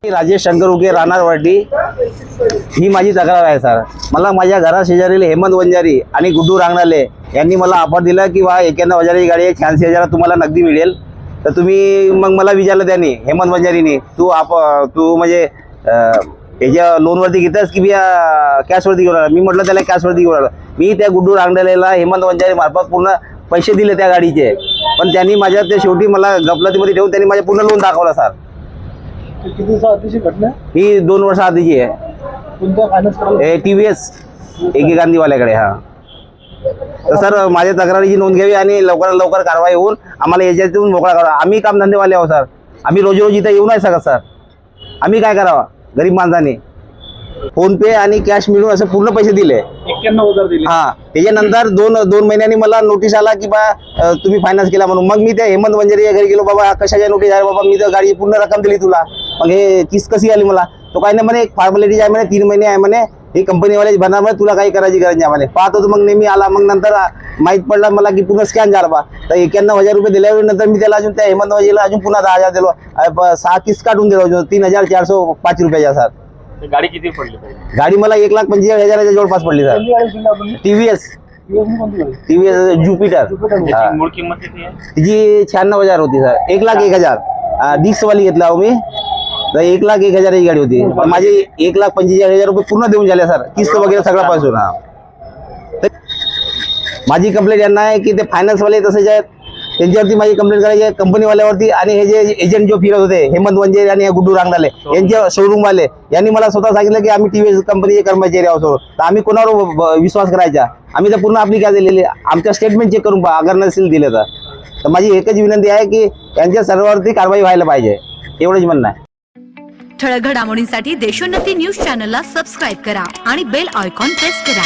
राजेश शंकर उके राहणार वाटी ही माझी तक्रार आहे सर। मला माझ्या घरा शेजारील हेमंत वंजारी आणि गुड्डू रांगणाले यांनी मला ऑफर दिला की बा 91,000ची गाडी आहे, 86,000 तुम्हाला नगदी मिळेल। तर तुम्ही मग मला विचारलं त्यांनी हेमंत वंजारीने तू म्हणजे त्याच्या लोनवरती घेतास की कॅशवरती घेऊन आला? मी म्हटलं त्याला कॅशवरती घेऊन आला। मी त्या गुड्डू रांगणालेला हेमंत वंजारी मार्फत पूर्ण पैसे दिले त्या गाडीचे, पण त्यांनी माझ्या ते शेवटी मला गफलतीमध्ये ठेवून त्यांनी माझ्या पूर्ण लोन दाखवला सर। किती दिवसाआधीची घटना? ही 2 वर्ष आधीची आहे। कोणत्या फायनान्स करायला? TVS एके गांधीवाल्याकडे। हा तर सर माझ्या तक्रारीची नोंद घ्यावी आणि लवकरात लवकर कारवाई होऊन आम्हाला याच्यातून मोकळा करा। आम्ही कामधंदेवाले आहोत सर, आम्ही रोज रोज इथं येऊ नाही शकत सर। आम्ही काय करावा गरीब माणसाने? फोन पे आणि कॅश मिळून असं पूर्ण पैसे दिले, 91,000 दिले। हा त्याच्यानंतर दोन महिन्यांनी मला नोटीस आला की बा तुम्ही फायनान्स केला म्हणून। मग मी त्या हेमंत वंजारी घरी गेलो, बाबा कशाच्या नोटीस आहे बाबा, मी तर गाडी पूर्ण रक्कम दिली तुला, मग हे किस कशी आली मला? तो काही नाही म्हणे, एक फॉर्मॅलिटी आहे म्हणे, 3 महिने आहे म्हणे, ही कंपनीवाले भरणार म्हणे, तुला काही करायची गरज नाही म्हणे। पाहतो तो मग नेहमी आला, मग नंतर माहीत पडला मला की पूर्ण स्कॅन झाला बा। तर 91,000 रुपये दिल्यावर नंतर मी त्याला अजून त्या हेमंत वंजारीला अजून पुन्हा 10,000 दिलो, 6 किस्त काढून दिलो, 3,405 रुपयाच्या सर। गाडी किती पडली? गाडी मला 1,45,000च्या जवळपास पडली सर। TVS Jupiter. मूळ किंमत किती आहे? तिची 96,000 होती सर। 1,01,000 डिक्स वाली घेतला मी, तर 1,01,000 ही गाडी होती, पण माझे 1,45,000 रुपये पूर्ण देऊन झाले सर, किस्त वगैरे सगळं पासून। माझी कंप्लेंट यांना आहे की ते फायनान्सवाले तसेच आहेत, त्यांच्यावरती माझी कंप्लेंट करायची आहे, कंपनीवाल्यावरती। आणि हे जे एजंट जो फिरत होते हेमंत वंजारी आणि गुड्डू रांगणाले यांच्या शोरूम वाले यांनी मला स्वतः सांगितलं की आम्ही TVS कंपनीचे कर्मचारी आहोत। तर आम्ही कोणावर विश्वास करायचा? आम्ही तर पूर्ण आपली काय दिलेली, आमच्या स्टेटमेंट चेक करून पहा, अगर नसेल दिले तर माझी एकच विनंती आहे की यांच्या सर्वांवरती कारवाई व्हायला पाहिजे, एवढंच म्हणणं आहे। ठळक घडामोडींसाठी देशोन्नती न्यूज चॅनलला सबस्क्राईब करा आणि बेल आयकॉन प्रेस करा।